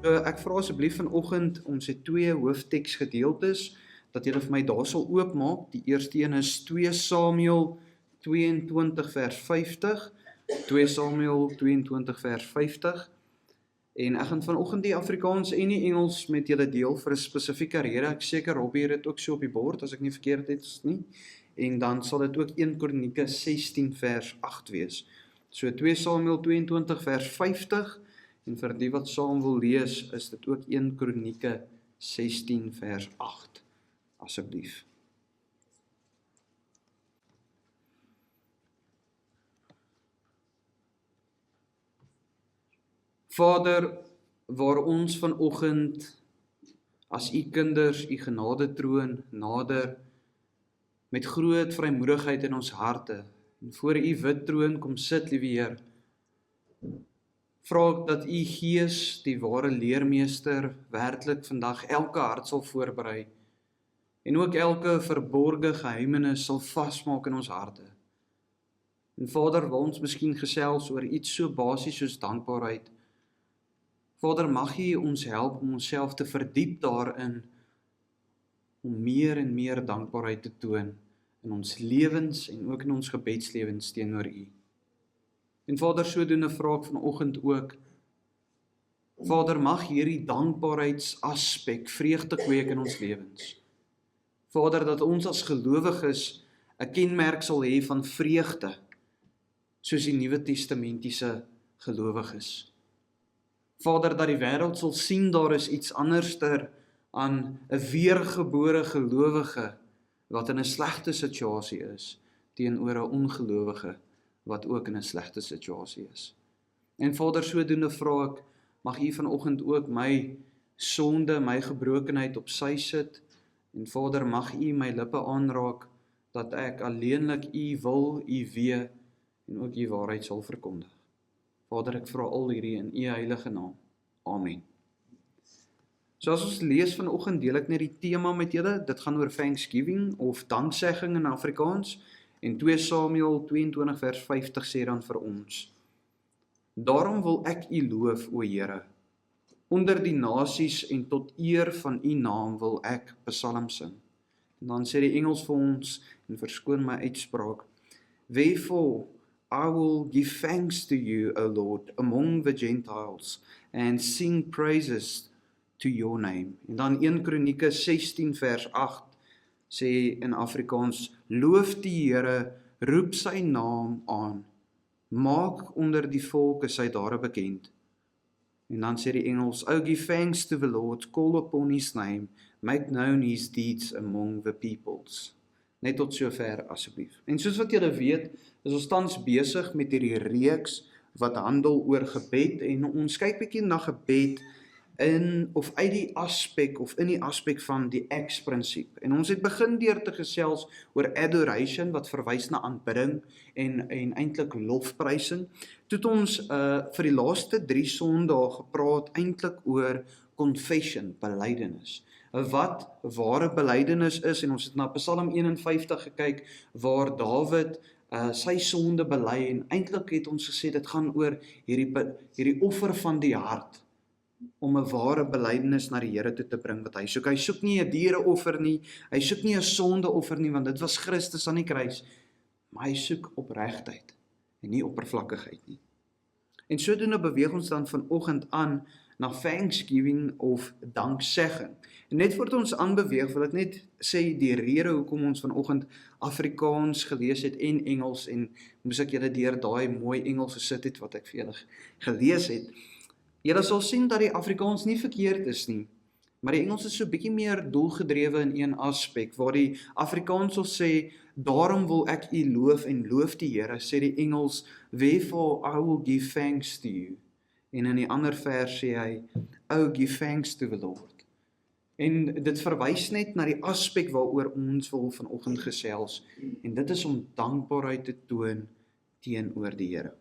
Ek vra asseblief vanoggend, ons het 2 hoofteksgedeeltes, dat julle vir my daar sal oopmaak. Die eerste een is 2 Samuel 22 vers 50, 2 Samuel 22 vers 50, en ek gaan vanoggend die Afrikaans en die Engels met julle deel vir 'n spesifieke rede. Ek seker Robbie het dit ook so op die bord, as ek nie verkeerd het nie, en dan sal dit ook 1 Kronieke 16 vers 8 wees. So 2 Samuel 22 vers 50, en vir die wat saam wil lees, is dit ook 1 Kronieke 16 vers 8, asseblief. Vader, waar ons vanoggend as u kinders u genadetroon nader, met groot vrymoedigheid in ons harte, en voor u wit troon kom sit, liewe Heer, vra ek dat u Gees, die ware leermeester, werklik vandag elke hart sal voorberei, en ook elke verborge geheimenis sal vasmaak in ons harte. En Vader, wil ons miskien gesels oor iets so basies soos dankbaarheid. Vader, mag u ons help om onsself te verdiep daarin, om meer en meer dankbaarheid te toon in ons lewens en ook in ons gebedslewens teenoor u. En Vader, sodoende vra ek vanoggend ook, Vader, mag hierdie dankbaarheidsaspek vreugde kweek in ons lewens. Vader, dat ons as gelowiges 'n kenmerk sal hê van vreugde, soos die Nuwe Testamentiese gelowiges. Vader, dat die wêreld sal sien daar is iets anderster aan 'n weergebore gelowige wat in 'n slegte situasie is, teenoor 'n ongelowige wat ook in 'n slegte situasie is. En Vader, sodoende vra ek, mag u vanoggend ook my sonde, my gebrokenheid op sy sit, en Vader, mag u my lippe aanraak, dat ek alleenlik u wil, u wee, en ook u waarheid sal verkondig. Vader, ek vra al hierdie in u heilige naam. Amen. So as ons lees vanoggend, deel ek net die tema met julle. Dit gaan oor Thanksgiving of danksegging in Afrikaans, en 2 Samuel 22 vers 50 sê dan vir ons: Daarom wil ek u loof, o Here, onder die nasies, en tot eer van u naam wil ek psalm sing. En dan sê die Engels vir ons, en verskoon my uitspraak: Wherefore I will give thanks to you, O Lord, among the Gentiles, and sing praises to your name. En dan 1 Kronieke 16 vers 8 sê in Afrikaans: Loof die Here, roep sy naam aan, maak onder die volke sy dade bekend. En dan sê die Engels: Oh, give thanks to the Lord, call upon his name, make known his deeds among the peoples. Net tot sover asseblief. En soos wat julle weet, is ons tans besig met hierdie reeks wat handel oor gebed, en ons kyk bietjie na gebed in of uit die aspek of in die aspek van die Acts-prinsip. En ons het begin deur te gesels oor adoration, wat verwys na aanbidding en eintlik lofprysing. Toe het ons vir die laaste 3 Sondae gepraat eintlik oor confession, belydenis. Wat ware belydenis is, en ons het na Psalm 51 gekyk, waar Dawid sy sonde bely, en eintlik het ons gesê, dit gaan oor hierdie offer van die hart, om 'n ware belydenis na die Here toe te bring wat hy soek. Hy soek nie 'n diereoffer nie, hy soek nie 'n sondeoffer nie, want dit was Christus aan die kruis, maar hy soek opregtheid, en nie oppervlakkigheid nie. En sodoende beweeg ons dan vanoggend aan na Thanksgiving of danksegging. En net voordat ons aanbeweeg, wil ek net sê die rede hoekom ons vanoggend Afrikaans gelees het en Engels, en moes ek julle deur daai mooi Engels gesit het wat ek vir julle gelees het. Julle sal sien dat die Afrikaans nie verkeerd is nie, maar die Engels is so bietjie meer doelgedrewe in een aspek, waar die Afrikaans sal sê, daarom wil ek u loof en loof die Here, sê die Engels, wherefore I will give thanks to you. En in die ander vers sê hy, oh, give thanks to the Lord. En dit verwys net na die aspek waaroor ons wil vanoggend gesels, en dit is om dankbaarheid te toon teenoor die Here.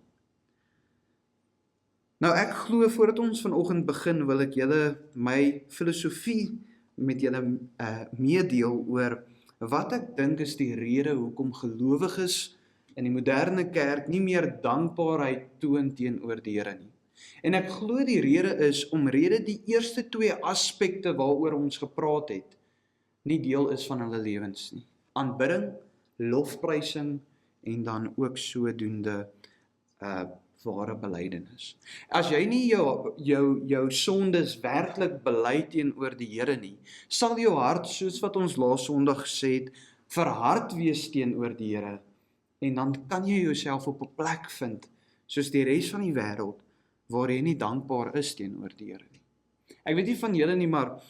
Nou ek glo, voordat ons vanoggend begin, wil ek julle my filosofie met julle meedeel oor wat ek dink is die rede hoekom gelowiges in die moderne kerk nie meer dankbaarheid toon teenoor die Here nie. En ek glo die rede is omrede die eerste twee aspekte waaroor ons gepraat het, nie deel is van hulle lewens nie. Aanbidding, lofprysing en dan ook sodoende ware belydenis. As jy nie jou sondes werklik bely teenoor die Here nie, sal jou hart, soos wat ons laas Sondag gesê het, verhard wees teenoor die Here. En dan kan jy jouself op 'n plek vind, soos die res van die wêreld, waar jy nie dankbaar is teenoor die Here nie. Ek weet nie van julle nie, maar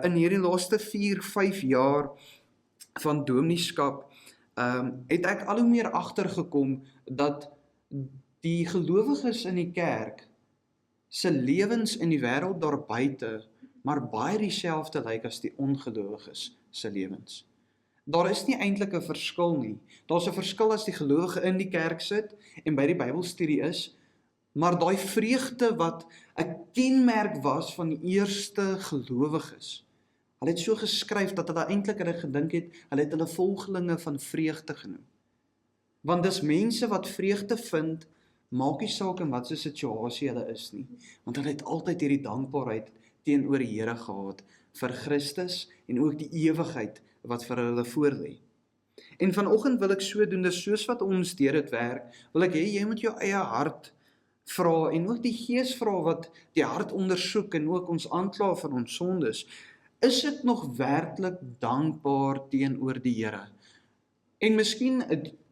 in hierdie laaste 4-5 jaar van domineeskap, het ek al hoe meer agtergekom dat die gelowiges in die kerk se lewens in die wêreld daar buite, maar baie dieselfde lyk as die ongelowiges se lewens. Daar is nie eintlik 'n verskil nie. Daar's 'n verskil as die gelowige in die kerk sit en by die Bybelstudie is, maar daai vreugde wat 'n kenmerk was van die eerste gelowiges. Hulle het so geskryf dat hulle eintlik gedink het, hulle het hulle volgelinge van vreugde genoem. Want dis mense wat vreugde vind, maak nie saak in watter situasie hulle is nie, want hulle het altyd hierdie dankbaarheid teenoor die Here gehad vir Christus en ook die ewigheid wat vir hulle voorlê. En vanoggend wil ek sodoende, soos wat ons deur dit werk, wil ek hê jy moet jou eie hart vra en ook die Gees vra wat die hart ondersoek en ook ons aankla van ons sondes. Is ek nog werklik dankbaar teenoor die Here? En miskien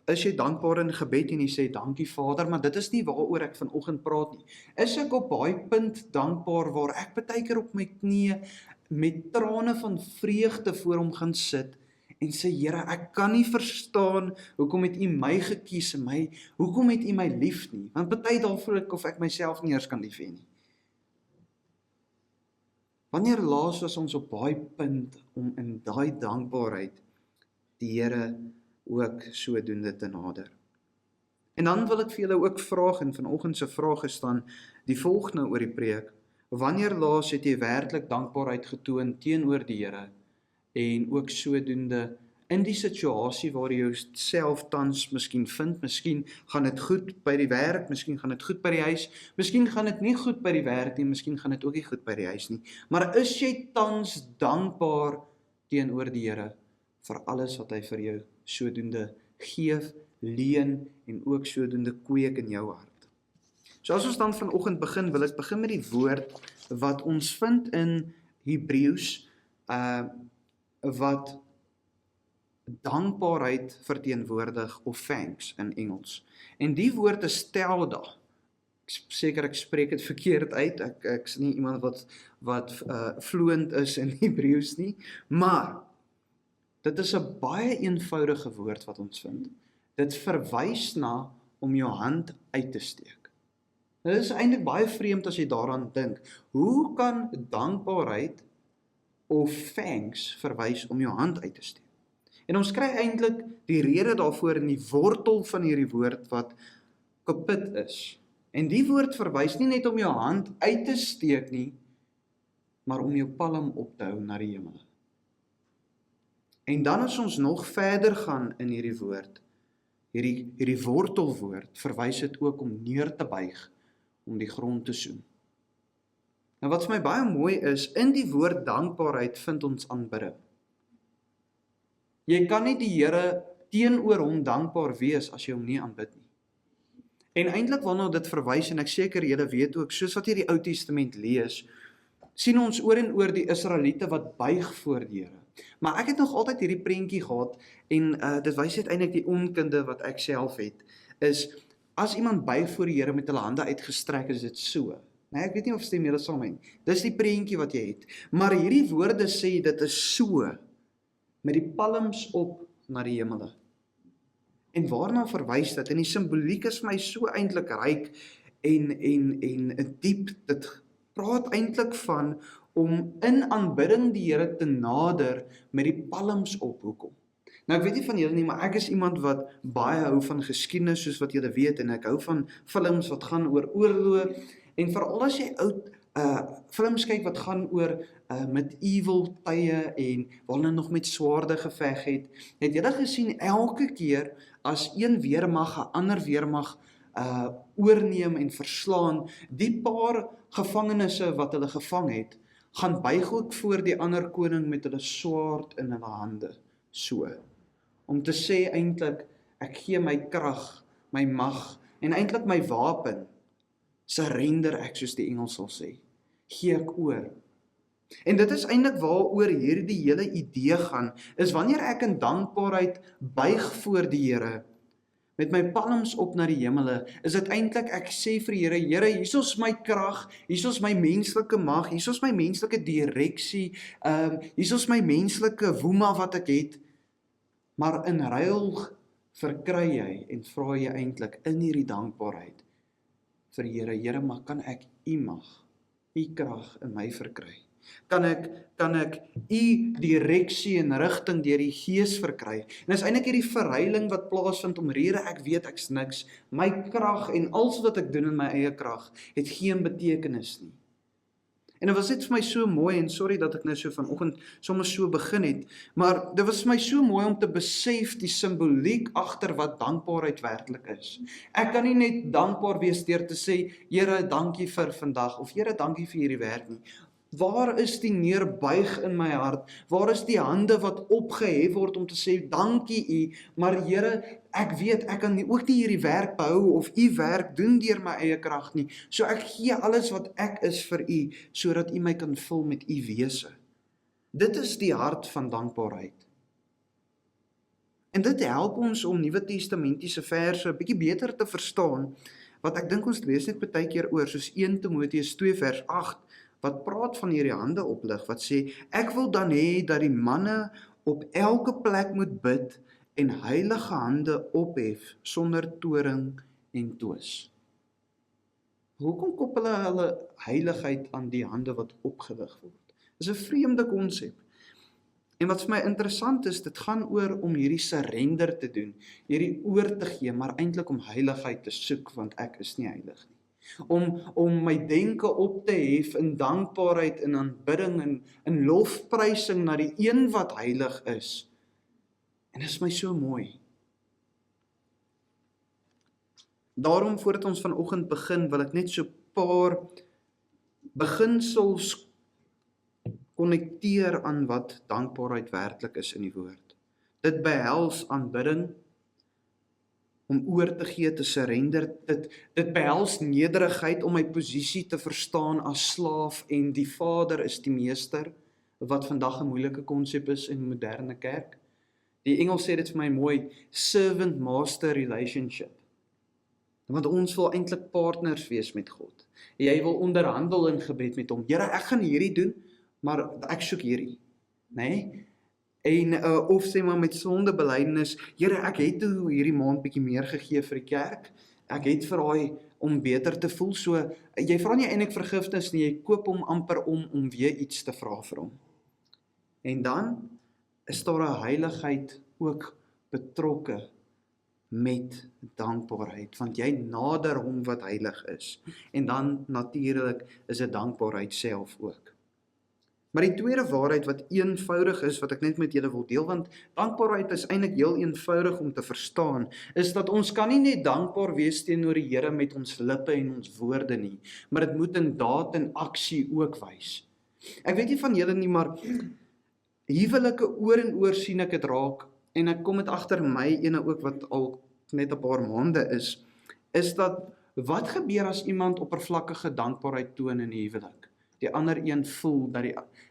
is jy dankbaar in gebed en jy sê dankie Vader, maar dit is nie waaroor ek vanoggend praat nie. Is ek op daai punt dankbaar waar ek baie keer op my knieë met trane van vreugde voor hom gaan sit en sê Here, ek kan nie verstaan hoekom het U my gekies en hoekom het U my lief nie? Want baie dae voel ek of ek myself nie eers kan lief hê nie. Wanneer laas was ons op daai punt om in daai dankbaarheid die Here ook sodoende te nader? En dan wil ek vir julle ook vraag, en vanoggend se vraag is dan die volgende oor die preek. Wanneer laas het jy werklik dankbaarheid getoon teenoor die Here en ook sodoende in die situasie waar jy jouself tans miskien vind, miskien gaan dit goed by die werk, miskien gaan dit goed by die huis, miskien gaan dit nie goed by die werk nie, miskien gaan dit ook nie goed by die huis nie, maar is jy tans dankbaar teenoor die Here vir alles wat hy vir jou sodoende gee, leen en ook sodoende kweek in jou hart? So as ons dan vanoggend begin, wil ek begin met die woord wat ons vind in Hebreëus, wat dankbaarheid verteenwoordig, of thanks in Engels. En die woord is telda. Seker ek spreek dit verkeerd uit, ek is nie iemand wat fluent is in Hebreëus nie, maar dit is 'n baie eenvoudige woord wat ons vind. Dit verwys na om jou hand uit te steek. Dit is eintlik baie vreemd as jy daaraan dink. Hoe kan dankbaarheid of thanks verwys om jou hand uit te steek? En ons kry eintlik die rede daarvoor in die wortel van hierdie woord wat kapit is. En die woord verwys nie net om jou hand uit te steek nie, maar om jou palm op te hou na die hemel. En dan as ons nog verder gaan in hierdie woord, hierdie wortelwoord, verwys dit ook om neer te buig, om die grond te soen. Nou wat vir my baie mooi is, in die woord dankbaarheid vind ons aanbidding. Jy kan nie die Here teenoor hom dankbaar wees as jy hom nie aanbid nie. En eintlik waarna dit verwys, en ek seker julle weet ook, soos wat jy die Ou Testament lees, sien ons oor en oor die Israeliete wat buig voor die Here. Maar ek het nog altyd hierdie prentjie gehad, en dit wys uiteindelik die onkunde wat ek self het, is, as iemand buig voor die Here met hulle hande uitgestrek, is dit so. Nee, ek weet nie of stem julle saam met my. Dis die prentjie wat jy het. Maar hierdie woorde sê, dit is so, met die palms op na die hemele. En waarna verwys dit? En die simboliek is vir my so eintlik ryk en diep. Dit praat eintlik van om in aanbidding die Here te nader met die palms op. Hoekom? Nou ek weet nie van julle nie, maar ek is iemand wat baie hou van geskiedenis, soos wat julle weet, en ek hou van films wat gaan oor oorloë, en veral as jy oud films kyk wat gaan oor medieval tye en waar hulle nog met swaarde geveg het julle gesien elke keer as een weermag 'n ander weermag oorneem en verslaan. Die paar gevangenisse wat hulle gevang het, gaan buig ook voor die ander koning met hulle swaard in hulle hande, so. Om te sê eintlik, ek gee my krag, my mag, en eintlik my wapen, surrender ek, soos die Engels sal sê, gee ek oor. En dit is eintlik waaroor hierdie hele idee gaan, is wanneer ek in dankbaarheid buig voor die Here, met my palms op na die hemele, is dit eintlik, ek sê vir die Here, Here, hier is my krag, hier is my menslike mag, hier is my menslike direksie, hier is my menslike woema wat ek het, maar in ruil verkry jy en vra jy eintlik in hierdie dankbaarheid vir die Here, Here, maar kan ek u mag, u krag in my verkry? Kan ek u direksie en rigting deur die Gees verkry? En dis eintlik hierdie verruiling wat plaasvind om rede ek weet ek's niks. My krag en alles wat ek doen in my eie krag het geen betekenis nie. En dit was net vir my so mooi, en sorry dat ek nou so vanoggend sommer so begin het, maar dit was vir my so mooi om te besef die simboliek agter wat dankbaarheid werklik is. Ek kan nie net dankbaar wees deur te sê, Here, dankie vir vandag, of Here, dankie vir hierdie werk nie. Waar is die neerbuig in my hart? Waar is die hande wat opgehef word om te sê, dankie u, maar Here, ek weet, ek kan ook nie hierdie werk behou of u werk doen deur my eie krag nie. So ek gee alles wat ek is vir u, sodat u my kan vul met u wese. Dit is die hart van dankbaarheid. En dit help ons om Nuwe Testamentiese verse 'n bietjie beter te verstaan, wat ek dink ons lees net baie keer oor, soos 1 Timoteus 2 vers 8, wat praat van hierdie hande oplig, wat sê, ek wil dan hê dat die manne op elke plek moet bid en heilige hande ophef sonder toring en twis. Hoekom koppel hulle heiligheid aan die hande wat opgelig word? Dis 'n vreemde konsep. En wat vir my interessant is, dit gaan oor om hierdie surrender te doen, hierdie oor te gee, maar eintlik om heiligheid te soek, want ek is nie heilig nie. Om my denke op te hef in dankbaarheid, in aanbidding, in lofprysing na die een wat heilig is. En dit is my so mooi. Daarom, voordat ons vanoggend begin, wil ek net so 'n paar beginsels konnekteer aan wat dankbaarheid werklik is in die woord. Dit behels aanbidding, om oor te gee, te surrender, dit behels nederigheid om my posisie te verstaan as slaaf en die Vader is die meester, wat vandag 'n moeilike konsep is in moderne kerk. Die Engels sê dit vir my mooi, servant-master relationship. Want ons wil eintlik partners wees met God. Jy wil onderhandel in gebed met hom. Here, ek gaan hierdie doen, maar ek soek hierdie. Nee? En of sê maar met sondebelydenis, Here, ek het toe hierdie maand bietjie meer gegee vir die kerk. Ek het veraai om beter te voel, so jy vra nie eintlik vergifnis nie, jy koop hom amper om weer iets te vra vir hom. En dan is daar 'n heiligheid ook betrokke met dankbaarheid, want jy nader hom wat heilig is. En dan natuurlik is dit dankbaarheid self ook. Maar die tweede waarheid wat eenvoudig is, wat ek net met julle wil deel, want dankbaarheid is eintlik heel eenvoudig om te verstaan, is dat ons kan nie net dankbaar wees teenoor die Here met ons lippe en ons woorde nie, maar dit moet in daad en aksie ook wys. Ek weet nie van julle nie, maar huwelike oor en oor sien ek dit raak, en ek kom dit agter my ene ook wat al net 'n paar maande is dat wat gebeur as iemand oppervlakkige dankbaarheid toon in 'n huwelik? Die ander een voel dat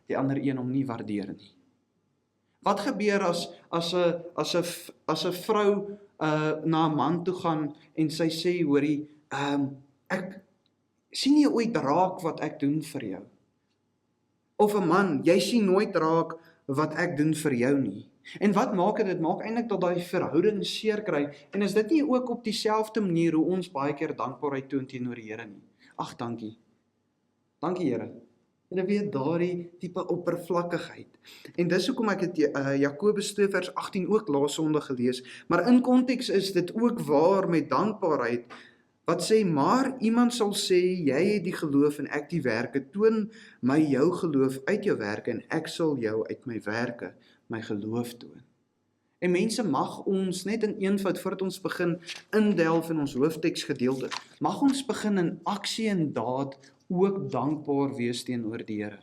die ander een hom nie waardeer nie. Wat gebeur as 'n vrou na 'n man toe gaan en sy sê, hoorie, ek sien jy ooit raak wat ek doen vir jou? Of 'n man, jy sien nooit raak wat ek doen vir jou nie. En wat maak dit? Dit maak eintlik dat daai verhouding seer kry. En is dit nie ook op dieselfde manier hoe ons baie keer dankbaarheid toon teenoor die Here nie? Ag, dankie. Dankie Here. En dan weet daardie tipe oppervlakkigheid. En dis hoekom ek het Jakobus 2 vers 18 ook laas Sondag gelees. Maar in konteks is dit ook waar met dankbaarheid, wat sê, maar iemand sal sê, jy het die geloof en ek die werke, toon my jou geloof uit jou werke en ek sal jou uit my werke my geloof toon. En mense, mag ons net in eenvoud, voordat ons begin indelf in ons hoofteksgedeelte, mag ons begin in aksie en daad ook dankbaar wees teenoor die Here.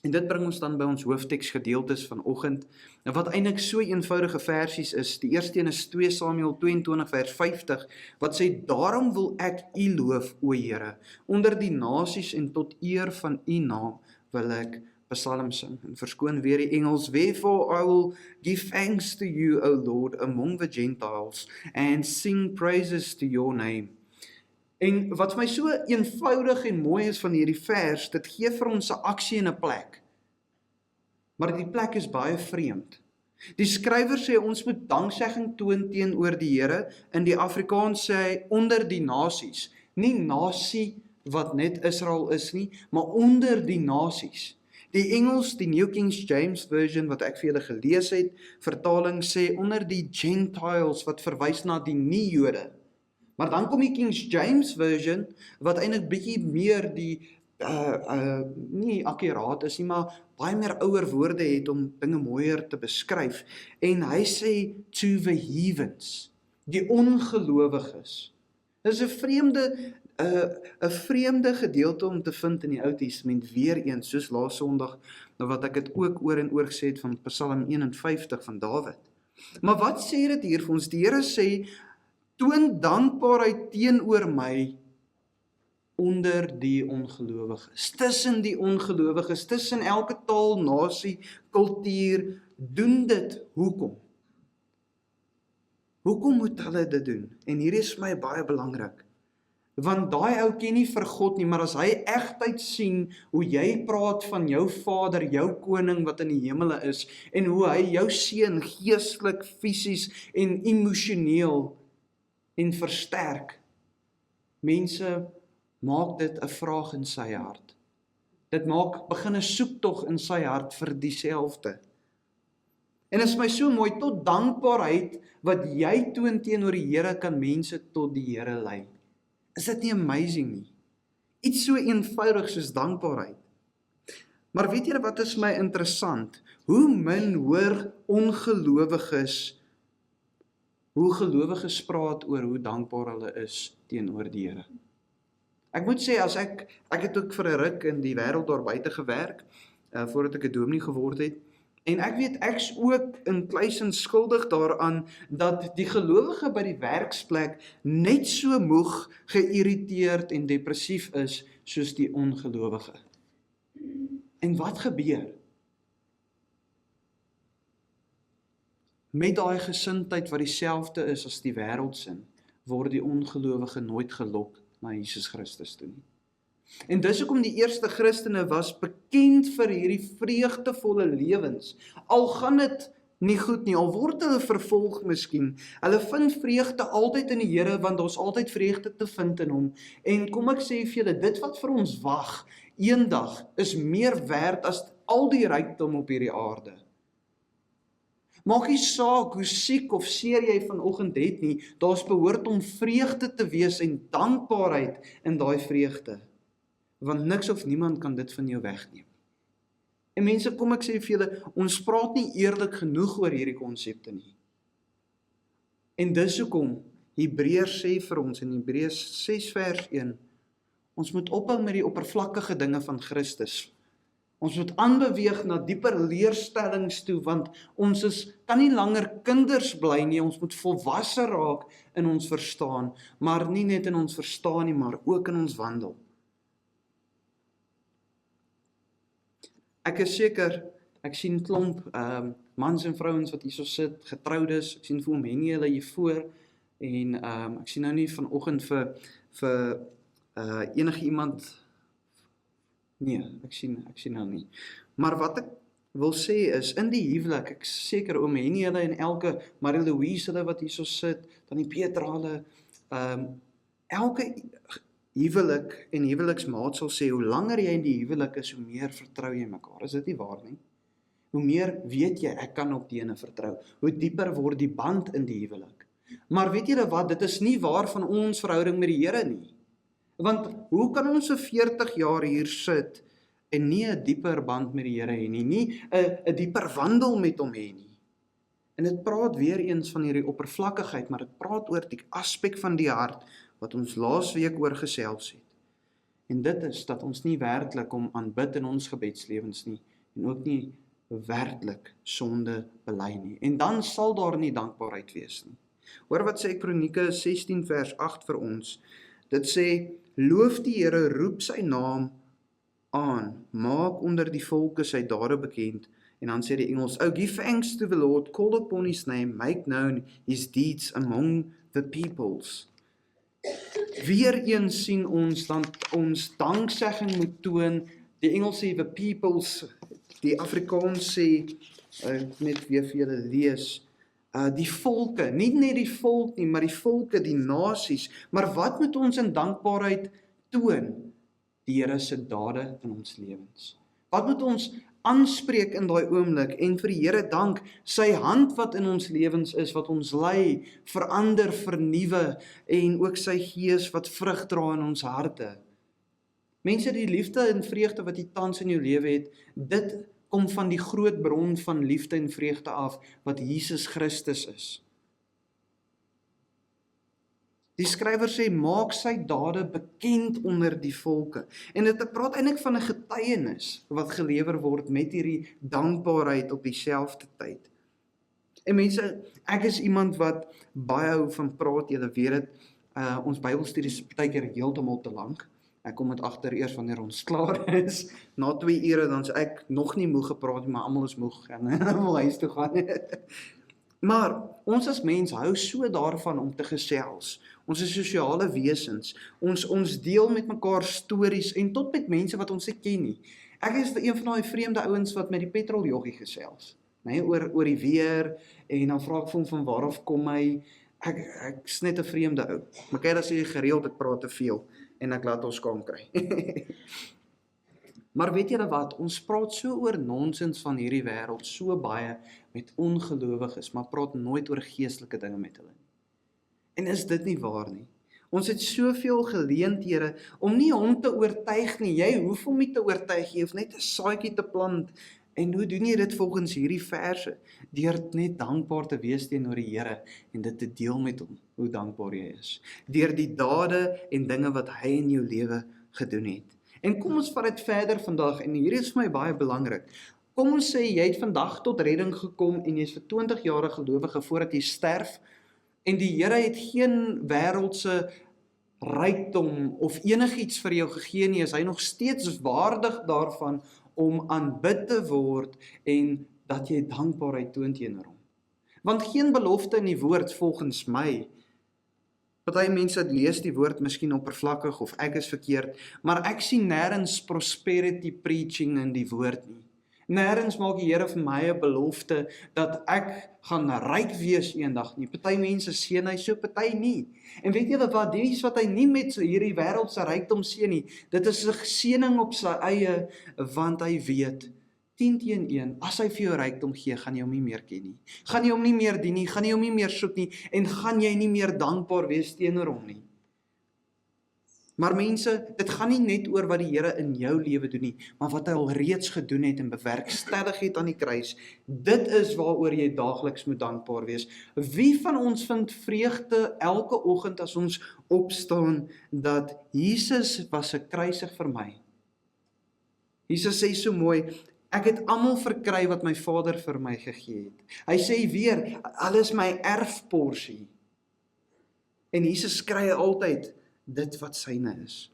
En dit bring ons dan by ons hoofteksgedeeltes vanoggend, wat eintlik so eenvoudige versies is. Die eerste een is 2 Samuel 22 vers 50, wat sê, daarom wil ek U loof, o Here, onder die nasies en tot eer van U naam wil ek psalm sing. En verskoon weer die Engels, wherefore I will give thanks to you, O Lord, among the Gentiles, and sing praises to your name. En wat vir my so eenvoudig en mooi is van hierdie vers, dit gee vir ons 'n aksie en 'n plek. Maar die plek is baie vreemd. Die skrywer sê ons moet danksegging toon teenoor die Here. In die Afrikaans sê hy onder die nasies. Nie nasie wat net Israel is nie, maar onder die nasies. Die Engels, die New King James Version wat ek vir julle gelees het, vertaling sê onder die Gentiles, wat verwys na die nie-Jode. Maar dan kom die King James Version, wat eintlik bietjie meer die, nie akkuraat is nie, maar baie meer ouer woorde het om dinge mooier te beskryf. En hy sê, to the heathens, die ongelowiges. Dit is 'n vreemde gedeelte om te vind in die Ou Testament, weer eens, soos laas Sondag, wat ek het ook oor en oor gesê het van Psalm 51 van Dawid. Maar wat sê dit hier vir ons? Die Here sê, toon dankbaarheid teenoor my onder die ongelowiges, tussen die ongelowiges, tussen elke taal, nasie, kultuur, doen dit. Hoekom? Hoekom moet hulle dit doen? En hier is vir my baie belangrik, want daai ou ken nie vir God nie, maar as hy egtheid sien hoe jy praat van jou Vader, jou koning wat in die hemele is, en hoe hy jou seën geestelik, fisies en emosioneel en versterk. Mense, maak dit 'n vraag in sy hart. Dit begin 'n soektog in sy hart vir dieselfde. En is my so mooi, tot dankbaarheid wat jy toon teenoor die Here kan mense tot die Here lei. Is dit nie amazing nie? Iets so eenvoudig soos dankbaarheid. Maar weet julle wat is my interessant? Hoe min hoor gelowiges praat oor hoe dankbaar hulle is teenoor die Here. Ek moet sê, as ek het ook vir 'n ruk in die wêreld daar buite gewerk, voordat ek 'n dominee geword het, en ek weet ek's ook in kluisend skuldig daaraan, dat die gelowige by die werksplek net so moeg, geïrriteerd en depressief is, soos die ongelowige. En wat gebeur? Met daai gesindheid wat dieselfde is as die wêreldsin, word die ongelowige nooit gelok na Jesus Christus toe nie. En dis hoekom die eerste Christene was bekend vir hierdie vreugdevolle lewens. Al gaan dit nie goed nie, al word hulle vervolg miskien. Hulle vind vreugde altyd in die Here, want daar's altyd vreugde te vind in hom. En kom ek sê vir julle, dit wat vir ons wag, eendag is meer werd as al die rykdom op hierdie aarde. Maak nie saak hoe siek of seer jy vanoggend het nie, daar's behoort om vreugde te wees en dankbaarheid in daai vreugde. Want niks of niemand kan dit van jou wegneem. En mense, kom ek sê vir julle, ons praat nie eerlik genoeg oor hierdie konsepte nie. En dis hoekom Hebreërs sê vir ons in Hebreërs 6 vers 1, ons moet ophou met die oppervlakkige dinge van Christus. Ons moet aanbeweeg na dieper leerstellings toe, want ons kan nie langer kinders bly nie, ons moet volwasse raak in ons verstaan, maar nie net in ons verstaan nie, maar ook in ons wandel. Ek is seker, ek sien klomp mans en vrouens wat hierso sit, getroudes, ek sien vir hom en hulle hier voor, en ek sien nou nie vanoggend vir enige iemand. Nee, ek sien nou nie. Maar wat ek wil sê is, in die huwelik, ek seker oom Henny hulle en elke Marie-Louise hulle wat hierso sit, dan die Petra hulle, elke huwelik en huweliksmaat sal sê, hoe langer jy in die huwelik is, hoe meer vertrou jy mekaar. Is dit nie waar nie? Hoe meer weet jy, ek kan op die ene vertrou. Hoe dieper word die band in die huwelik. Maar weet julle wat, dit is nie waar van ons verhouding met die Here nie. Want hoe kan ons so 40 jaar hier sit, en nie 'n dieper band met die Here hê nie 'n dieper wandel met hom hê nie. En dit praat weer eens van hierdie oppervlakkigheid, maar dit praat oor die aspek van die hart wat ons laasweek oor gesels het. En dit is dat ons nie werklik hom aanbid in ons gebedslewens nie en ook nie werklik sonde bely nie. En dan sal daar nie dankbaarheid wees nie. Hoor wat sê Kronieke 16 vers 8 vir ons. Dit sê, loof die Here, roep sy naam aan, maak onder die volke sy dade bekend. En dan sê die Engels, oh, give thanks to the Lord, call upon his name, make known his deeds among the peoples. Weereens sien ons dan ons danksegging moet toon. Die Engels sê the peoples, die Afrikaans sê, net weer vir julle lees, die volke, nie net die volk nie, maar die volke, die nasies. Maar wat moet ons in dankbaarheid toon? Die Here se dade in ons lewens. Wat moet ons aanspreek in daai oomblik en vir die Here dank, sy hand wat in ons lewens is, wat ons lei, verander, vernuwe en ook sy gees wat vrug dra in ons harte. Mense, die liefde en vreugde wat jy tans in jou lewe het, dit kom van die groot bron van liefde en vreugde af, wat Jesus Christus is. Die skrywer sê, maak sy dade bekend onder die volke. En dit praat eintlik van 'n getuienis wat gelewer word met hierdie dankbaarheid op dieselfde tyd. En mense, ek is iemand wat baie hou van praat, julle weet dit, ons Bybelstudies is partykeer heeltemal te lank. Ek kom dit agter eers wanneer ons klaar is. Na 2 ure dan is ek nog nie moeg gepraat nie, maar almal is moeg en wil huis toe gaan. Maar ons as mens hou so daarvan om te gesels. Ons is sosiale wesens. Ons deel met mekaar stories en tot met mense wat ons nie ken nie. Ek is een van daai vreemde ouens wat met die petroljoggie gesels, nee, oor die weer en dan vra ek vir hom van waar af kom hy. Ek is net 'n vreemde ou. Maar kyk, as jy gereeld ek praat te veel en ek laat ons skaam kry. Maar weet julle wat, ons praat so oor nonsens van hierdie wêreld, so baie met ongelowiges, maar praat nooit oor geestelike dinge met hulle. En is dit nie waar nie? Ons het soveel geleenthede om nie hom te oortuig nie. Jy hoef hom nie te oortuig, jy hoef net 'n saadjie te plant. En hoe doen jy dit volgens hierdie verse? Deur net dankbaar te wees teenoor die Here en dit te deel met hom, hoe dankbaar jy is. Deur die dade en dinge wat hy in jou lewe gedoen het. En kom ons vat dit verder vandag, en hierdie is vir my baie belangrik. Kom ons sê, jy het vandag tot redding gekom, en jy is vir 20 jaar gelowige voordat jy sterf, en die Here het geen wêreldse rykdom of enigiets vir jou gegee nie, is hy nog steeds waardig daarvan om aanbid te word, en dat jy dankbaarheid toon teenoor hom. Want geen belofte in die woord volgens my. Party mense lees die woord miskien oppervlakkig of ek is verkeerd, maar ek sien nêrens prosperity preaching in die woord nie. Nêrens maak die Here vir my 'n belofte dat ek gaan ryk wees eendag nie. Party mense seën hy so, party nie. En weet julle wat, dis wat hy nie met hierdie wêreldse rykdom seën nie. Dit is 'n seëning op sy eie, want hy weet 10-1, as hy vir jou rykdom gee, gaan jy hom nie meer ken nie. Gaan jy hom nie meer dien nie, gaan jy hom nie meer soek nie, en gaan jy nie meer dankbaar wees teenoor hom nie. Maar mense, dit gaan nie net oor wat die Here in jou lewe doen nie, maar wat hy al reeds gedoen het en bewerkstellig het aan die kruis. Dit is waaroor jy daagliks moet dankbaar wees. Wie van ons vind vreugde elke oggend as ons opstaan, dat Jesus was gekruisig vir my? Jesus sê so mooi, ek het almal verkry wat my Vader vir my gegee het. Hy sê weer, hulle is my erfporsie. En Jesus kry altyd dit wat syne is.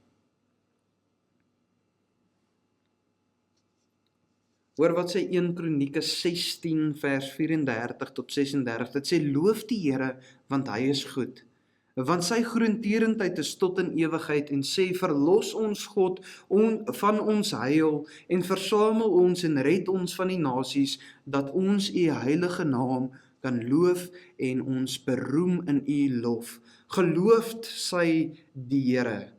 Hoor wat sê 1 Kronieke 16 vers 34 tot 36. Dit sê, loof die Here, want hy is goed. Want sy groenterendheid is tot in ewigheid, en sê, verlos ons God van ons heil, en versamel ons en red ons van die nasies, dat ons u heilige naam kan loof en ons beroem in u lof. Geloofd sy die Here,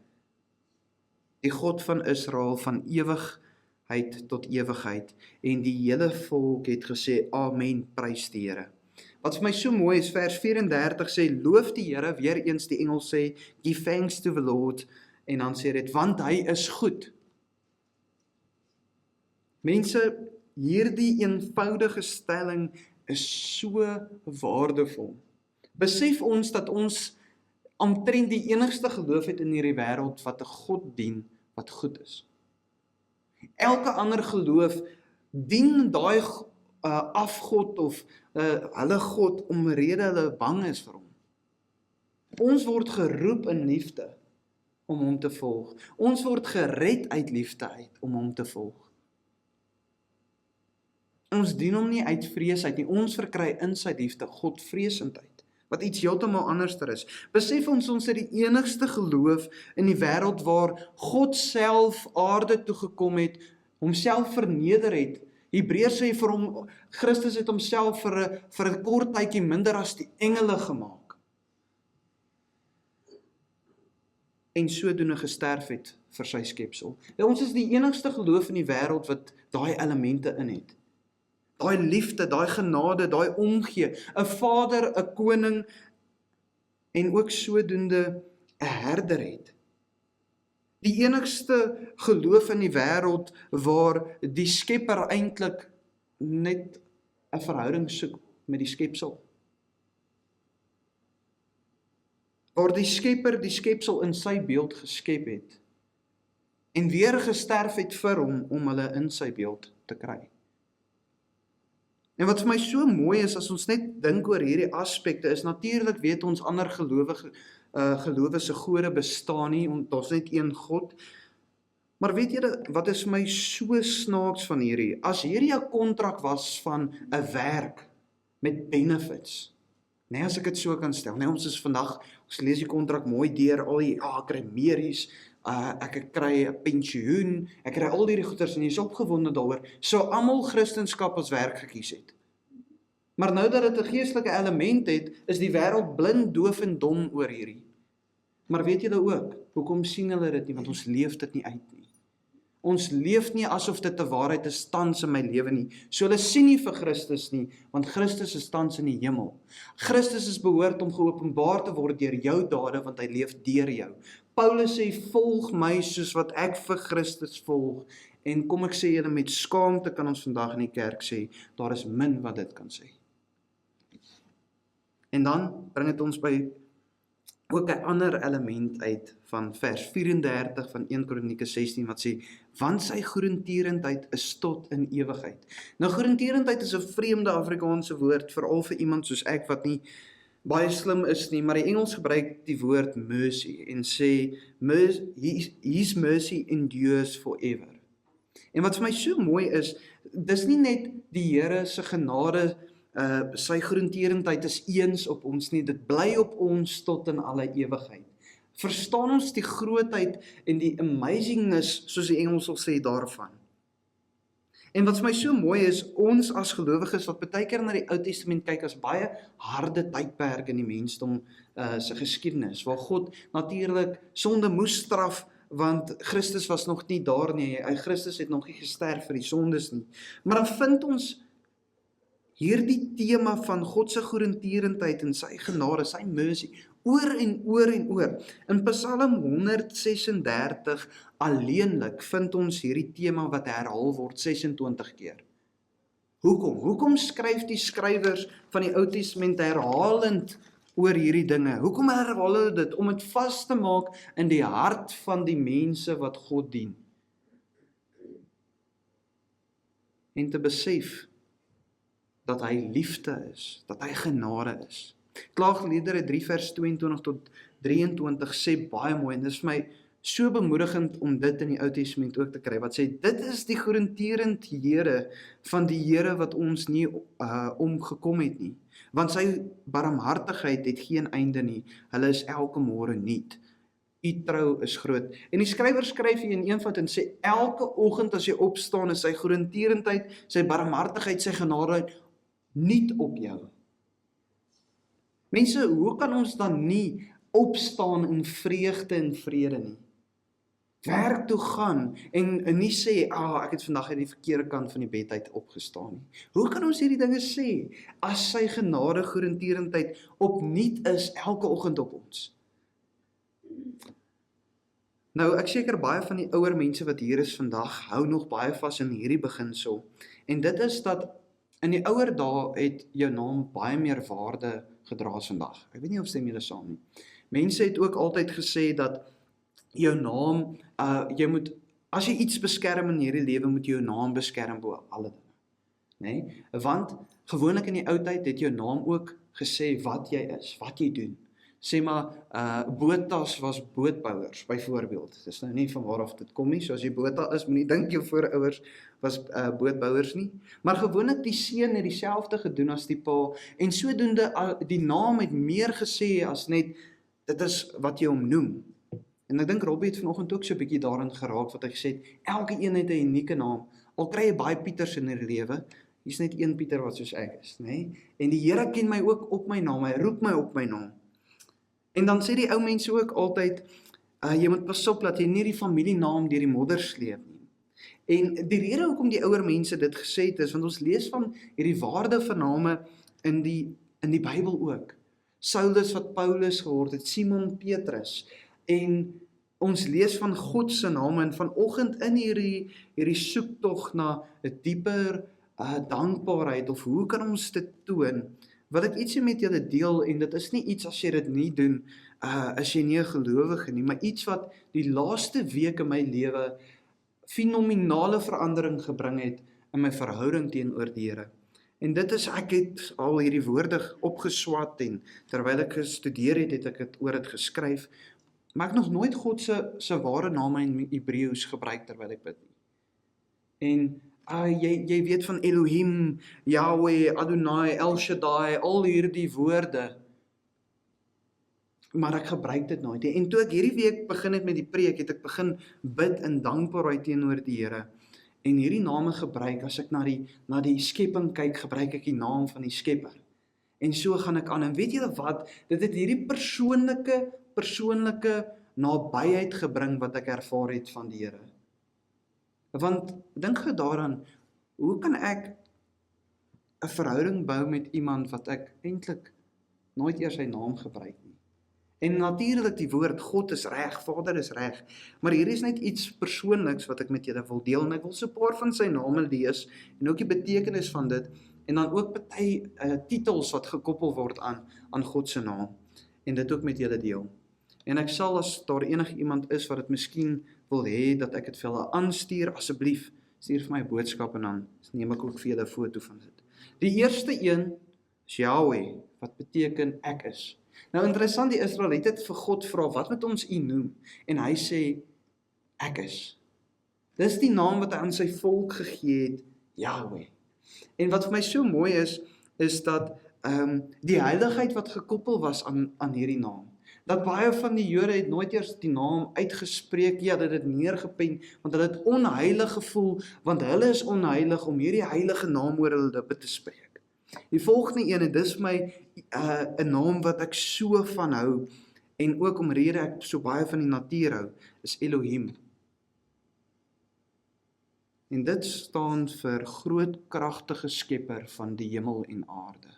die God van Israel, van ewigheid tot ewigheid. En die hele volk het gesê, Amen, prys die Here. Wat vir my so mooi is, vers 34 sê, loof die Here, weer eens die Engels sê, give thanks to the Lord, en dan sê dit, want hy is goed. Mense, hierdie eenvoudige stelling is so waardevol. Besef ons dat ons omtrent die enigste geloof het in hierdie wêreld wat 'n God dien wat goed is. Elke ander geloof dien daai afgod of hulle God omrede hulle bang is vir hom. Ons word geroep in liefde om hom te volg. Ons word gered uit liefde uit om hom te volg. Ons dien hom nie uit vrees uit nie, ons verkry in sy liefde Godvreesendheid, wat iets heeltemal anderster is. Besef ons het die enigste geloof in die wêreld waar God self aarde toe gekom het, homself verneder het. Hebreërs sê vir hom, Christus het homself vir 'n kort tydjie minder as die engele gemaak. En sodoende gesterf het vir sy skepsel. Ons is die enigste geloof in die wêreld wat daai elemente in het. Daai liefde, daai genade, daai omgee, 'n vader, 'n koning en ook sodoende 'n herder het. Die enigste geloof in die wêreld waar die Skepper eintlik net 'n verhouding soek met die skepsel. Waar die Skepper die skepsel in sy beeld geskep het en weer gesterf het vir hom om hulle in sy beeld te kry. En wat vir my so mooi is, as ons net dink oor hierdie aspekte, is natuurlik weet ons ander gelowe se gode bestaan nie, daar's net een God. Maar weet julle, wat is my so snaaks van hierdie? As hierdie 'n kontrak was van 'n werk met benefits, as ek dit so kan stel, ons is vandag, ons lees die kontrak mooi deur, al die, ek kry meeries, ek kry 'n pensioen, ek kry al hierdie goeders en jy is opgewonde daaroor, sou almal Christendom as werk gekies het. Maar nou dat dit 'n geestelike element het, is die wêreld blind, doof en dom oor hierdie. Maar weet julle ook, hoekom sien hulle dit nie? Want ons leef dit nie uit nie. Ons leef nie asof dit 'n waarheid is tans in my lewe nie. So hulle sien nie vir Christus nie, want Christus is tans in die hemel. Christus is behoort om geopenbaar te word deur jou dade, want hy leef deur jou. Paulus sê, volg my soos wat ek vir Christus volg. En kom ek sê julle, met skaamte kan ons vandag in die kerk sê, daar is min wat dit kan sê. En dan bring dit ons by ook 'n ander element uit van vers 34 van 1 Kronieke 16 wat sê, want sy goedertierendheid is tot in ewigheid. Nou goedertierendheid is 'n vreemde Afrikaanse woord, veral vir iemand soos ek wat nie baie slim is nie, maar die Engels gebruik die woord mercy en sê, his mercy endures forever. En wat vir my so mooi is, dis nie net die Here se genade, sy goedertierendheid is eens op ons nie, dit bly op ons tot in alle ewigheid. Verstaan ons die grootheid en die amazingness, soos die Engels sal sê, daarvan. En wat vir my so mooi is, ons as gelowiges wat baie keer na die Ou Testament kyk as baie harde tydperk in die mensdom se geskiedenis, waar God natuurlik sonde moes straf, want Christus was nog nie daar nie, Christus het nog nie gesterf vir die sondes nie. Maar dan vind ons hierdie tema van God se goedertierendheid en sy genade, sy mercy, oor en oor en oor. In Psalm 136 alleenlik vind ons hierdie tema wat herhaal word 26 keer. Hoekom? Hoekom skryf die skrywers van die Ou Testament herhalend oor hierdie dinge? Hoekom herhaal hulle dit? Om dit vas te maak in die hart van die mense wat God dien. En te besef dat hy liefde is, dat hy genade is. Klaagliedere 3 vers 22 tot 23 sê baie mooi, en dit is vir my so bemoedigend om dit in die Ou Testament ook te kry, wat sê, dit is die goedertierendhede van die Here wat ons nie omgekom het nie, want sy barmhartigheid het geen einde nie, hulle is elke môre nuut. U trou is groot. En die skrywer skryf hier in eenvoud en sê, elke oggend as jy opstaan is sy goedertierendheid, sy barmhartigheid, sy genade nuut op jou. Mense, hoe kan ons dan nie opstaan in vreugde en vrede nie? Werk toe gaan en nie sê, ek het vandag uit die verkeerde kant van die bed uit opgestaan nie. Hoe kan ons hierdie dinge sê, as sy genade, goedertierendheid opnuut is elke oggend op ons? Nou, ek seker baie van die ouer mense wat hier is vandag, hou nog baie vas in hierdie beginsel. En dit is dat in die ouer dae het jou naam baie meer waarde gedra as vandag. Ek weet nie of stem julle saam nie. Mense het ook altyd gesê dat jou naam, jy moet, as jy iets beskerm in hierdie lewe, moet jy jou naam beskerm bo alle dinge. Nee? Want gewoonlik in die ou tyd het jou naam ook gesê wat jy is, wat jy doen. Sê maar, Botas was bootbouers, byvoorbeeld. Dis nou nie van waar af dit kom nie, so as jy Bota is, moenie dink jou voorouers was bootbouers nie. Maar gewoonlik die seun het dieselfde gedoen as die pa, en sodoende die naam het meer gesê as net, dit is wat jy hom noem. En ek dink Robbie het vanoggend ook so 'n bietjie daarin geraak, wat hy gesê het, elke een het 'n unieke naam, al kry jy baie Pieters in die lewe, hier's net een Pieter wat soos ek is, né? En die Here ken my ook op my naam, hy roep my op my naam. En dan sê die ou mense ook altyd, jy moet pas op dat jy nie die familienaam deur die modder sleep nie. En die rede hoekom die ouer mense dit gesê het is, want ons lees van hierdie waarde van name in die Bybel ook. Saulus wat Paulus geword het, Simon Petrus, en ons lees van God se name, en vanoggend in hierdie soektog na 'n dieper dankbaarheid, of hoe kan ons dit toon, wil ek ietsie met julle deel, en dit is nie iets as jy dit nie doen, as jy nie 'n gelowige nie, maar iets wat die laaste week in my lewe fenominale verandering gebring het in my verhouding teenoor die Here. En dit is, ek het al hierdie woorde opgeswat, en terwyl ek gestudeer het, het ek dit oor dit geskryf, maar ek nog nooit God se ware name in Hebreëus gebruik terwyl ek bid nie. En jy weet van Elohim, Yahweh, Adonai, El Shaddai, al hierdie woorde, maar ek gebruik dit nooit. En toe ek hierdie week begin het met die preek, het ek begin bid in dankbaarheid teenoor die Here, en hierdie name gebruik, as ek na die skepping kyk, gebruik ek die naam van die Skepper. En so gaan ek aan, en weet julle wat, dit het hierdie persoonlike nabyheid gebring wat ek ervaar het van die Here. Want dink gou daaraan, hoe kan ek 'n verhouding bou met iemand wat ek eintlik nooit eers sy naam gebruik nie? En natuurlik die woord, God is reg, Vader is reg, maar hier is net iets persoonliks wat ek met julle wil deel, en ek wil so 'n paar van sy name lees, en ook die betekenis van dit, en dan ook party titels wat gekoppel word aan God se naam, en dit ook met julle deel. En ek sal, as daar enige iemand is wat dit miskien wil hê dat ek dit vir hulle aanstuur, asseblief, stuur vir my 'n boodskap, en dan neem ek ook vir julle 'n foto van dit. Die eerste een is Yahweh, wat beteken ek is. Nou interessant, die Israeliete het vir God vra, wat moet ons u noem? En hy sê, ek is. Dis die naam wat hy aan sy volk gegee het, Yahweh. En wat vir my so mooi is dat die heiligheid wat gekoppel was aan hierdie naam. Dat baie van die Jode het nooit eers die naam uitgespreek, ja, dat dit neergepen, want hulle het onheilig gevoel, want hulle is onheilig om hierdie heilige naam oor hulle lippe te spreek. Die volgende een, en dis my 'n naam wat ek so van hou, en ook omrede ek so baie van die natuur hou, is Elohim. En dit staan vir groot kragtige skepper van die hemel en aarde.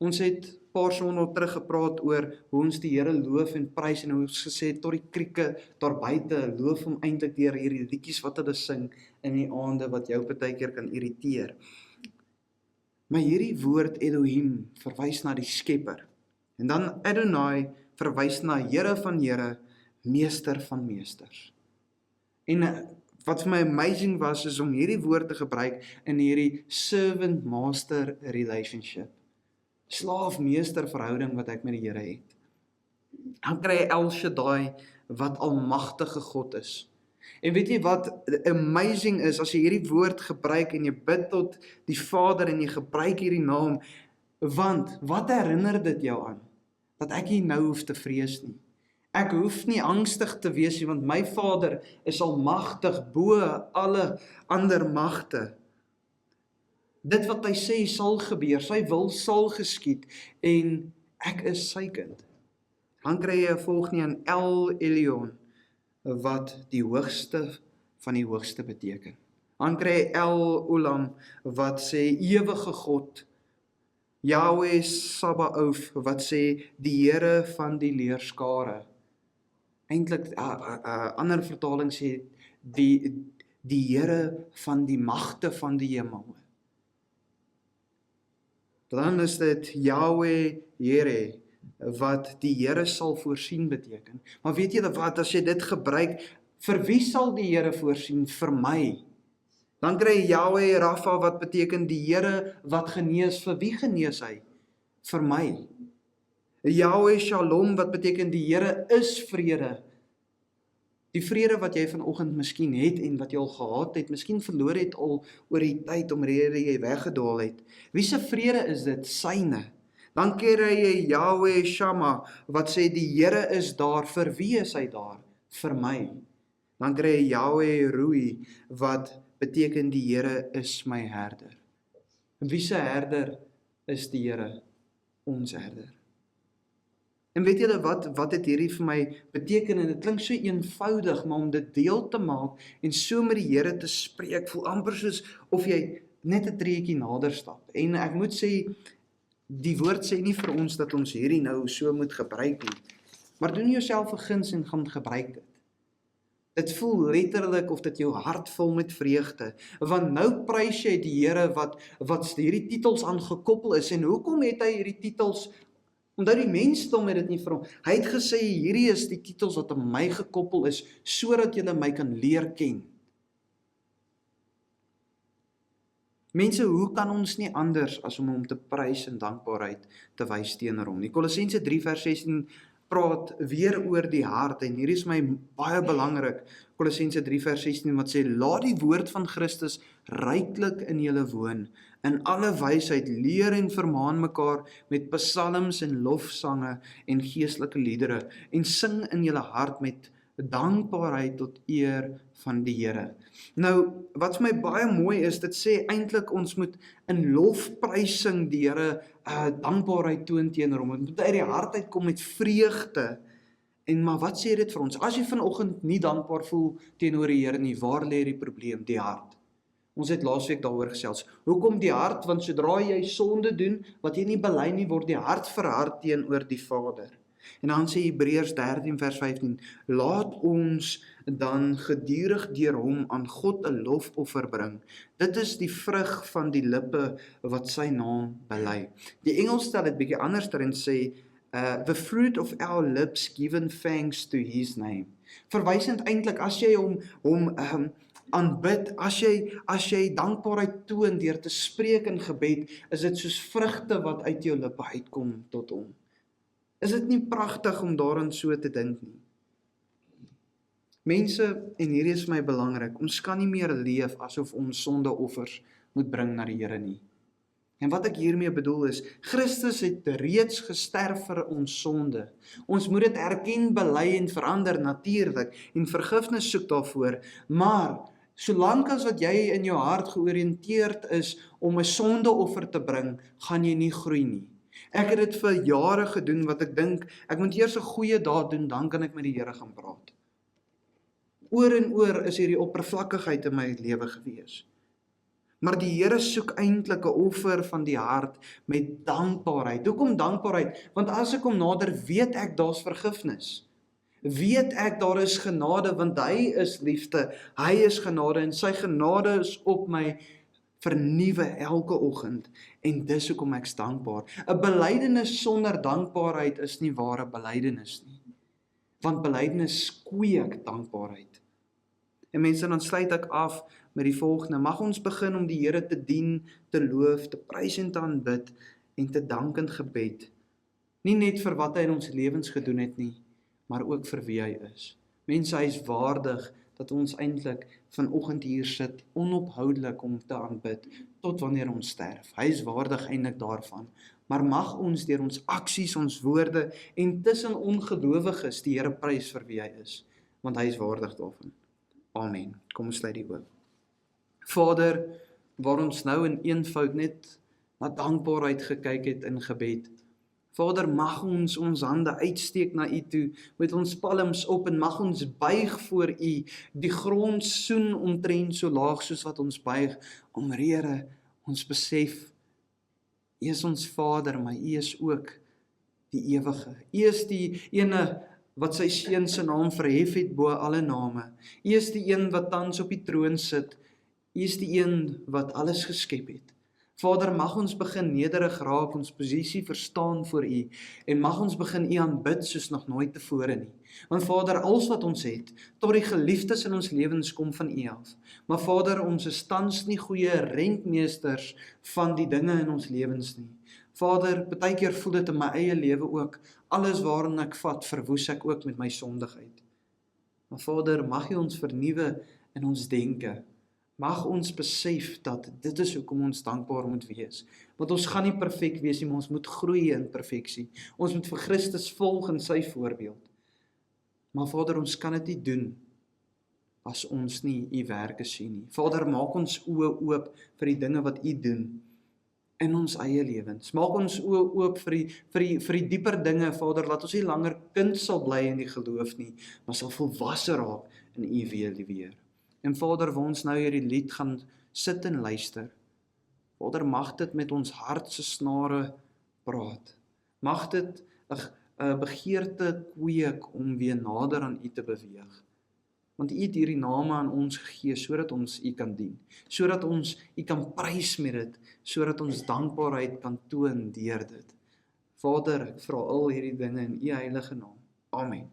Ons het paar sondae terug gepraat oor hoe ons die Here loof en prys, en hoe ons gesê het, tot die krieke daar buite, loof hom eintlik deur hierdie liedjies wat hulle sing in die aande, wat jou partykeer kan irriteer. Maar hierdie woord Elohim verwys na die skepper, en dan Adonai verwys na Here van Here, Meester van Meesters. En wat vir my amazing was, is om hierdie woord te gebruik in hierdie servant-master relationship. Slaaf-meester verhouding wat ek met die Here het. Dan kry jy El Shaddai, wat almagtige God is. En weet jy wat amazing is, as jy hierdie woord gebruik, en jy bid tot die Vader, en jy gebruik hierdie naam, want, wat herinner dit jou aan? Dat ek nie nou hoef te vrees nie. Ek hoef nie angstig te wees nie, want my Vader is almagtig bo alle ander magte. Dit wat hy sê sal gebeur, sy wil sal geskied, en ek is sy kind. Dan kry jy 'n volgende aan El Elyon, wat die hoogste van die hoogste beteken. Dan kry jy El Olam, wat sê ewige God. Yahweh Sabaoth, wat sê die Here van die leerskare. Eintlik ander vertaling sê die Here van die magte van die hemel. Dan is dit Yahweh Jere, wat die Here sal voorsien beteken. Maar weet julle wat, as jy dit gebruik, vir wie sal die Here voorsien? Vir my. Dan kry jy Yahweh Rapha, wat beteken die Here wat genees. Vir wie genees hy? Vir my. Yahweh Shalom, wat beteken die Here is vrede. Die vrede wat jy vanoggend miskien het en wat jy al gehad het, miskien verloor het al oor die tyd omrede jy weggedwaal het. Wie se vrede is dit? Syne. Dan kry jy Yahweh Shammah, wat sê die Here is daar. Vir wie is hy daar? Vir my. Dan kry jy Yahweh Rui, wat beteken die Here is my herder. En wie se herder is die Here? Ons herder. En weet julle wat het hierdie vir my beteken? En dit klink so eenvoudig, maar om dit deel te maak en so met die Here te spreek, voel amper soos of jy net 'n treetjie nader stap. En ek moet sê, die woord sê nie vir ons dat ons hierdie nou so moet gebruik nie. Maar doen jouself 'n guns en gaan gebruik dit. Dit voel letterlik of dit jou hart vul met vreugde, want nou prys jy die Here wat hierdie titels aan gekoppel is. En hoekom het hy hierdie titels? Omdat die mensdom het dit nie vir hom. Hy het gesê, hierdie is die titels wat aan my gekoppel is, sodat julle my kan leer ken. Mense, hoe kan ons nie anders as om hom te prys en dankbaarheid te wys teenoor hom nie? Kolossense 3 vers 16 praat weer oor die hart, en hier is my baie belangrik, Kolossense 3 vers 16, wat sê, laat die woord van Christus ryklik in julle woon, in alle wysheid leer en vermaan mekaar met psalms en lofsange en geestelike liedere, en sing in julle hart met dankbaarheid tot eer van die Here. Nou, wat vir my baie mooi is, dit sê eintlik ons moet in lofprysing die Here dankbaarheid toon teenoor hom. Dit moet uit die hart uitkom met vreugde. En maar wat sê dit vir ons? As jy vanoggend nie dankbaar voel teenoor die Here nie, waar lê die probleem? Die hart. Ons het laasweek daaroor gesels. Hoekom die hart? Want sodra jy sonde doen wat jy nie bely nie, word die hart verhard teenoor die Vader. En dan sê Hebreërs 13 vers 15, laat ons dan gedurig deur hom aan God 'n lofoffer bring. Dit is die vrug van die lippe wat sy naam bely. Die Engels stel dit bietjie anders en sê, the fruit of our lips given thanks to his name. Verwysend eintlik, as jy hom aanbid, as jy dankbaarheid toon deur te spreek in gebed, is dit soos vrugte wat uit jou lippe uitkom tot hom. Is dit nie pragtig om daarin so te dink nie? Mense, en hierdie is vir my belangrik, ons kan nie meer leef asof ons sondeoffers moet bring na die Here nie. En wat ek hiermee bedoel is, Christus het reeds gesterf vir ons sonde. Ons moet dit erken, bely en verander natuurlik, en vergifnis soek daarvoor, maar solank as wat jy in jou hart georiënteerd is om 'n sondeoffer te bring, gaan jy nie groei nie. Ek het dit vir jare gedoen, wat ek dink, ek moet eers 'n goeie daad doen, dan kan ek met die Here gaan praat. Oor en oor is hierdie oppervlakkigheid in my lewe gewees. Maar die Here soek eintlik 'n offer van die hart met dankbaarheid. Hoekom dankbaarheid? Want as ek hom nader, weet ek daar's vergifnis. Weet ek daar is genade, want hy is liefde, hy is genade, en sy genade is op my vernuwe elke oggend, en dis hoekom ek's dankbaar. 'n Belydenis sonder dankbaarheid is nie ware belydenis nie, want belydenis kweek dankbaarheid. En mense, dan sluit ek af met die volgende, mag ons begin om die Here te dien, te loof, te prys en te aanbid, en te dank in gebed, nie net vir wat hy in ons lewens gedoen het nie, maar ook vir wie hy is. Mense, hy is waardig dat ons eintlik vanoggend hier sit, onophoudelik om te aanbid, tot wanneer ons sterf. Hy is waardig eintlik daarvan. Maar mag ons deur ons aksies, ons woorde, en tussen ongelowiges die Here prys vir wie hy is, want hy is waardig daarvan. Amen. Kom ons sluit die oop. Vader, waar ons nou in eenvoud net na dankbaarheid gekyk het in gebed, Vader, mag ons hande uitsteek na U toe, met ons palms op, en mag ons buig voor U, die grond soen omtrent so laag soos wat ons buig, Here, ons besef, U is ons Vader, maar U is ook die ewige. U is die ene wat sy seun se naam verhef het bo alle name. U is die een wat tans op die troon sit. U is die een wat alles geskep het. Vader, mag ons begin nederig raak, ons posisie verstaan voor U, en mag ons begin U aanbid soos nog nooit tevore nie. Want Vader, alles wat ons het, tot die geliefdes in ons lewens kom van U af. Maar Vader, ons is tans nie goeie rentmeesters van die dinge in ons lewens nie. Vader, baie keer voel dit in my eie lewe ook, alles waarin ek vat, verwoes ek ook met my sondigheid. Maar Vader, mag U ons vernuwe in ons denke. Mag ons besef dat dit is hoekom ons dankbaar moet wees. Want ons gaan nie perfek wees nie, maar ons moet groei in perfeksie. Ons moet vir Christus volg in sy voorbeeld. Maar Vader, ons kan dit nie doen as ons nie U werke sien nie. Vader, maak ons oë oop vir die dinge wat U doen in ons eie lewens. Maak ons oë oop vir die dieper dinge, Vader, laat ons nie langer kind sal bly in die geloof nie, maar sal volwasse raak in U weer. En Vader, waar ons nou hierdie lied gaan sit en luister, Vader, mag dit met ons hart se snare praat. Mag dit 'n begeerte kweek om weer nader aan U te beweeg. Want U het hierdie name aan ons gegee, sodat ons U kan dien, sodat ons U kan prys met dit, sodat ons dankbaarheid kan toon deur dit. Vader, ek vra al hierdie dinge in U heilige naam. Amen.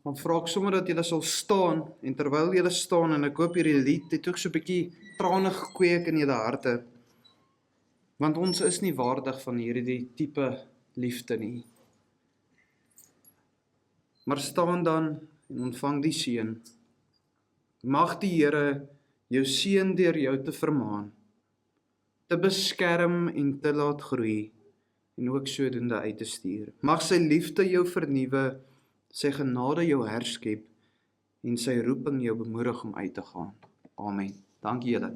Dan vra ek sommer dat julle sal staan, en terwyl julle staan, en ek hoop hierdie lied het ook so 'n bietjie trane gekweek in julle harte, want ons is nie waardig van hierdie tipe liefde nie. Maar staan dan en ontvang die seën. Mag die Here jou seën deur jou te vermaan, te beskerm en te laat groei, en ook sodoende uit te stuur. Mag sy liefde jou vernuwe, sy genade jou herskep, en sy roeping jou bemoedig om uit te gaan. Amen. Dankie julle.